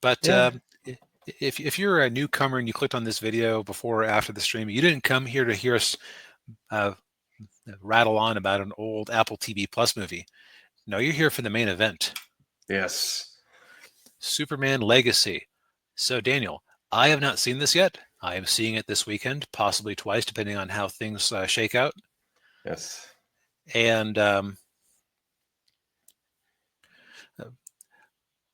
But Yeah. if you're a newcomer and you clicked on this video before or after the stream, you didn't come here to hear us uh, rattle on about an old Apple TV Plus movie. No, you're here for the main event, Yes. Superman Legacy. So, Daniel, I have not seen this yet. I am seeing it this weekend, possibly twice, depending on how things shake out. Yes. And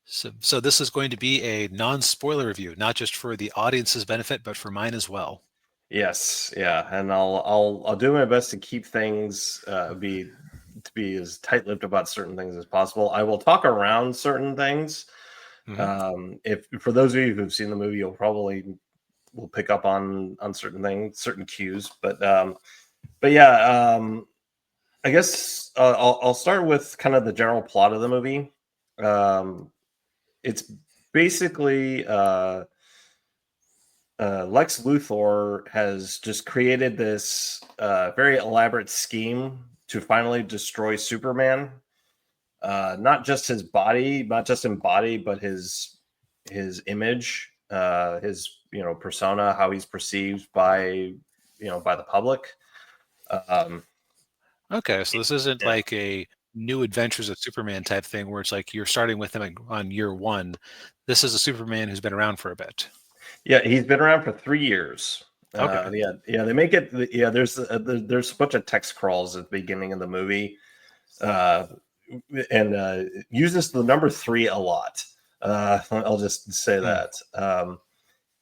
so this is going to be a non-spoiler review, not just for the audience's benefit, but for mine as well. Yes. Yeah. And I'll do my best to keep things to be as tight-lipped about certain things as possible. I will talk around certain things. Hmm. If for those of you who've seen the movie, you'll probably will pick up on certain things, certain cues. But yeah, I guess I'll start with kind of the general plot of the movie. Um, it's basically Lex Luthor has just created this very elaborate scheme to finally destroy Superman. Not just his body, not just in body, but his image, his persona, how he's perceived by the public. Um, Okay, so this isn't like a New Adventures of Superman type thing where it's like you're starting with him on year one. This is a Superman who's been around for a bit. Yeah, he's been around for 3 years. Okay. Yeah, they make it. Yeah, there's a bunch of text crawls at the beginning of the movie, uh, and uses the number three a lot. I'll just say Hmm. that.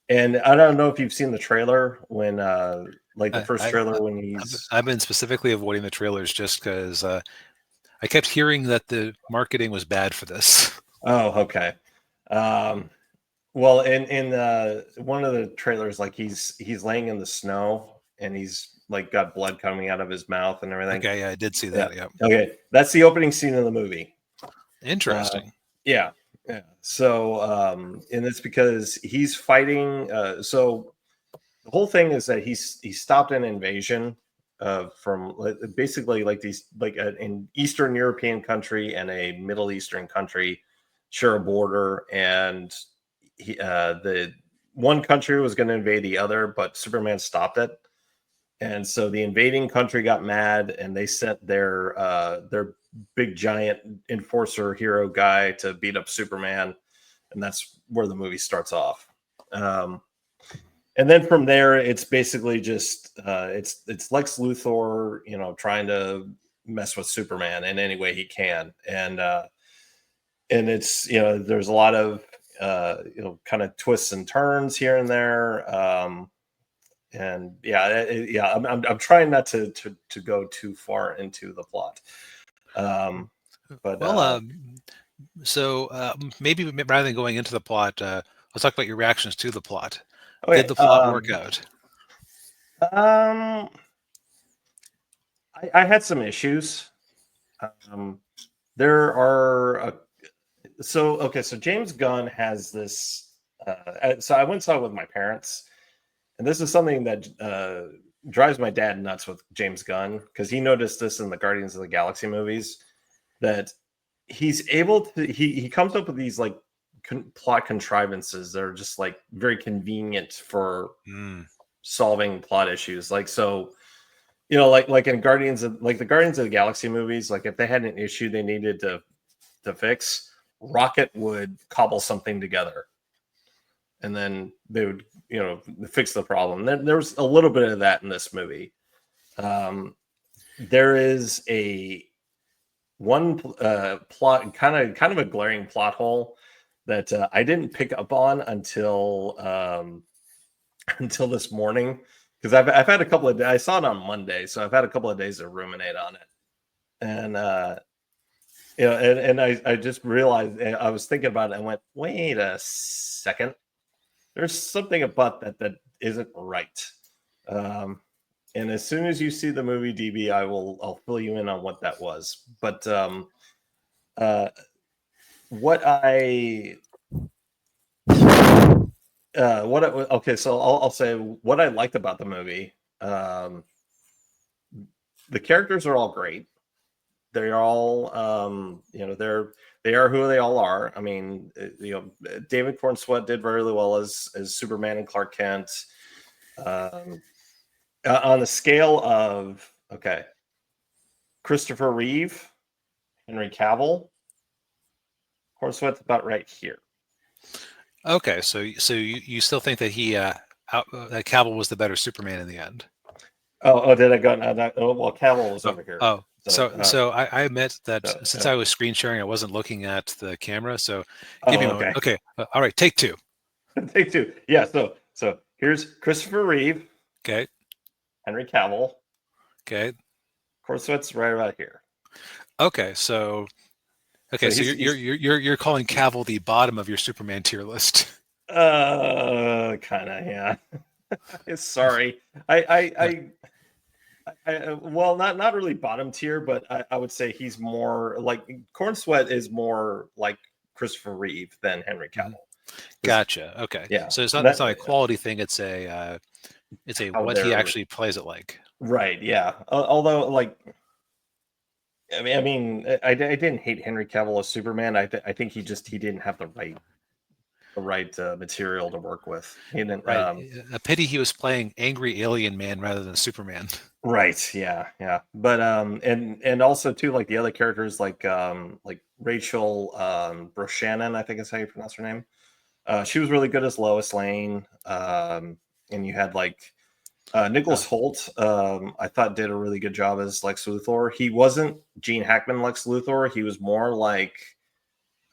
And I don't know if you've seen the trailer when, like the I, first I trailer when I've he's. I've been specifically avoiding the trailers just because I kept hearing that the marketing was bad for this. Oh, okay. Um, well, in one of the trailers, like he's laying in the snow and he's like got blood coming out of his mouth and everything. Okay, yeah, I did see Yeah. that. Yeah, Okay. That's the opening scene of the movie. Uh, interesting. yeah. Yeah. So, and it's because he's fighting. So the whole thing is that he stopped an invasion from basically like these like an Eastern European country and a Middle Eastern country share a border, and the one country was going to invade the other, but Superman stopped it. And so the invading country got mad, and they sent their big giant enforcer hero guy to beat up Superman, and that's where the movie starts off. Um, and then from there, it's basically just it's Lex Luthor, trying to mess with Superman in any way he can, and it's there's a lot of kind of twists and turns here and there. And yeah, yeah, I'm trying not to go too far into the plot. Um, but Well, so maybe rather than going into the plot, let's talk about your reactions to the plot. Did okay, the plot work out? um, I had some issues. Um, there are so okay, so James Gunn has this. So I went and saw it with my parents, and this is something that drives my dad nuts with James Gunn because he noticed this in the Guardians of the Galaxy movies that he's able to he comes up with these like plot contrivances that are just like very convenient for Mm. solving plot issues. Like so, like in the Guardians of the Galaxy movies, like if they had an issue they needed to fix, Rocket would cobble something together, and then they would fix the problem. There was a little bit of that in this movie. There is a one plot kind of a glaring plot hole that I didn't pick up on until until this morning because I've had a couple of days. I saw it on Monday, so I've had a couple of days to ruminate on it, and and I just realized I was thinking about it and went, wait a second, there's something about that isn't right. Um, and as soon as you see the movie DB, I'll fill you in on what that was. But uh, what I okay, so I'll say what I liked about the movie. The characters are all great. They're all they're They are who they all are. I mean, David Cornsweet did very well as Superman and Clark Kent. On the scale of Christopher Reeve, Henry Cavill, Cornsweet's about right here. Okay, so you still think that that Cavill was the better Superman in the end? Oh, did I go? Well, Cavill was over here. So I admit that since I was screen sharing, I wasn't looking at the camera. So give me a moment. Okay, all right, take two. Take two. Yeah. So here's Christopher Reeve. Okay. Henry Cavill. Okay. Cornsweet's right about here. Okay, so you're calling Cavill the bottom of your Superman tier list. Kind of, yeah. Sorry, well, not really bottom tier, but I would say he's more like Cornsweet is more like Christopher Reeve than Henry Cavill. Gotcha. Okay. Yeah. So it's not a quality thing. It's a what he actually plays it like. Right. Yeah. Although, like, I mean, I didn't hate Henry Cavill as Superman. I think he didn't have the right material to work with. He didn't. Right. A pity he was playing angry alien man rather than Superman. Right. Yeah. Yeah. But and also too, like the other characters, like Rachel Brosnahan, I think is how you pronounce her name. She was really good as Lois Lane. And you had like Nicholas Hoult, I thought did a really good job as Lex Luthor. He wasn't Gene Hackman Lex Luthor. He was more like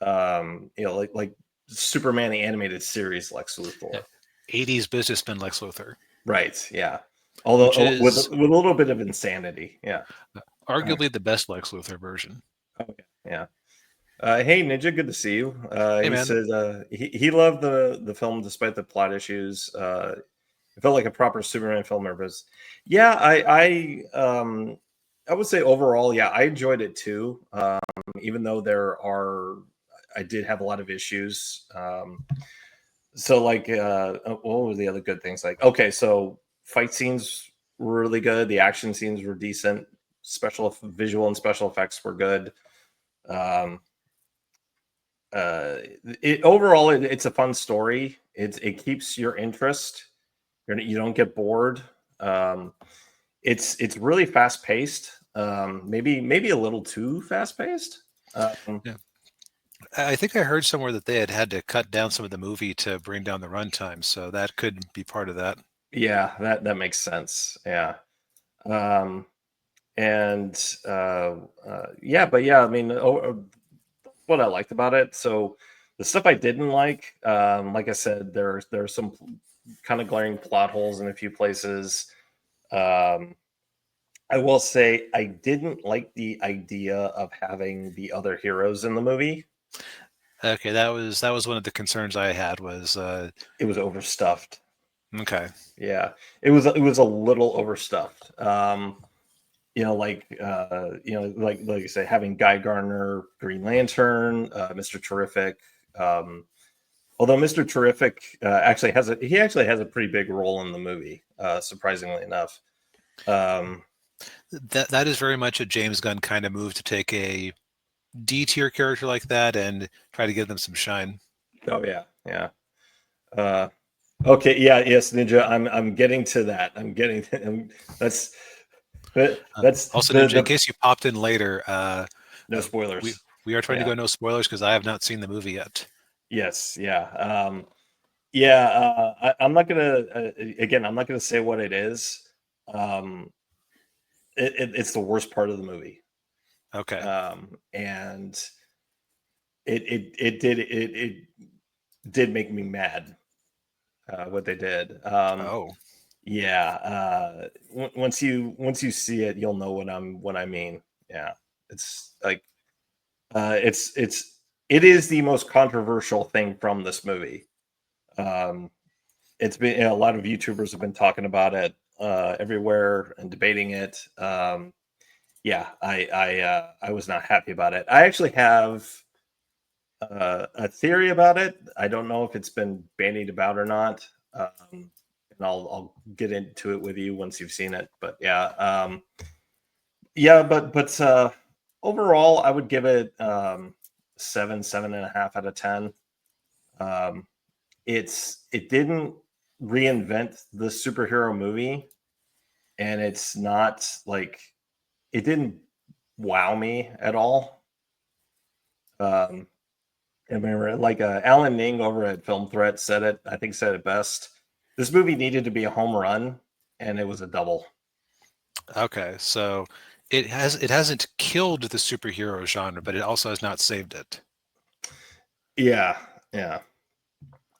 like Superman the animated series Lex Luthor. 80s businessman Lex Luthor. Right. Yeah. Although with a little bit of insanity. Yeah. Arguably the best Lex Luthor version. Okay. Yeah. Hey Ninja, good to see you. Hey, he man. said he loved the film despite the plot issues. It felt like a proper Superman film. Yeah, I would say overall, yeah, I enjoyed it too. Even though I did have a lot of issues. So like, what were the other good things? Like, okay, so fight scenes were really good. The action scenes were decent. Visual and special effects were good. Overall, it's a fun story. It keeps your interest. You don't get bored. It's really fast paced. Maybe a little too fast paced. Yeah. I think I heard somewhere that they had to cut down some of the movie to bring down the runtime, so that could be part of that. Yeah, that makes sense. Yeah. Yeah, but yeah, I mean, what I liked about it. So the stuff I didn't like I said, there are some kind of glaring plot holes in a few places. I will say I didn't like the idea of having the other heroes in the movie. Okay, that was one of the concerns I had was it was overstuffed. Okay. Yeah, it was a little overstuffed. Like you say, having Guy Gardner, Green Lantern, Mr. Terrific. Although Mr. Terrific actually has a pretty big role in the movie, surprisingly enough. That is very much a James Gunn kind of move to take a D tier character like that and try to give them some shine. Oh yeah, yeah. Okay, yeah, yes, Ninja. I'm getting to that. That's also Ninja. In case you popped in later, no spoilers. We are trying to go no spoilers because I have not seen the movie yet. Yes, yeah, I'm not gonna again. I'm not gonna say what it is. It's the worst part of the movie. Okay. And it did make me mad. What they did. Yeah. Once you see it, you'll know what I mean. Yeah. It's like it is the most controversial thing from this movie. It's been a lot of YouTubers have been talking about it everywhere and debating it. Yeah, I was not happy about it. I actually have a theory about it. I don't know if it's been bandied about or not. And I'll get into it with you once you've seen it. But yeah, but overall, I would give it 7.5 out of 10. It didn't reinvent the superhero movie, and it's not like, it didn't wow me at all. I remember, like, Alan Ning over at Film Threat said it best. This movie needed to be a home run, and it was a double. Okay, so it hasn't killed the superhero genre, but it also has not saved it. Yeah, yeah,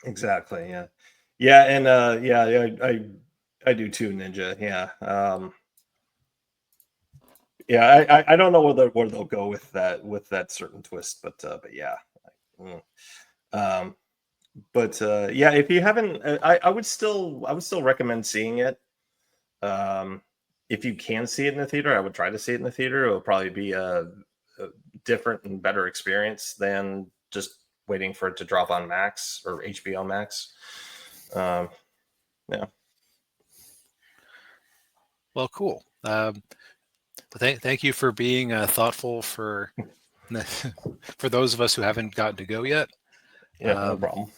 exactly. Yeah, yeah, and yeah, I do too, Ninja. Yeah, yeah. I don't know where they'll go with that certain twist, but yeah. Mm. Um, yeah, if you haven't, I would still recommend seeing it. Um, if you can see it in the theater, I would try to see it in the theater. It'll probably be a different and better experience than just waiting for it to drop on Max or HBO Max. Yeah. Well, cool. Thank you for being thoughtful for for those of us who haven't gotten to go yet. Yeah, no problem.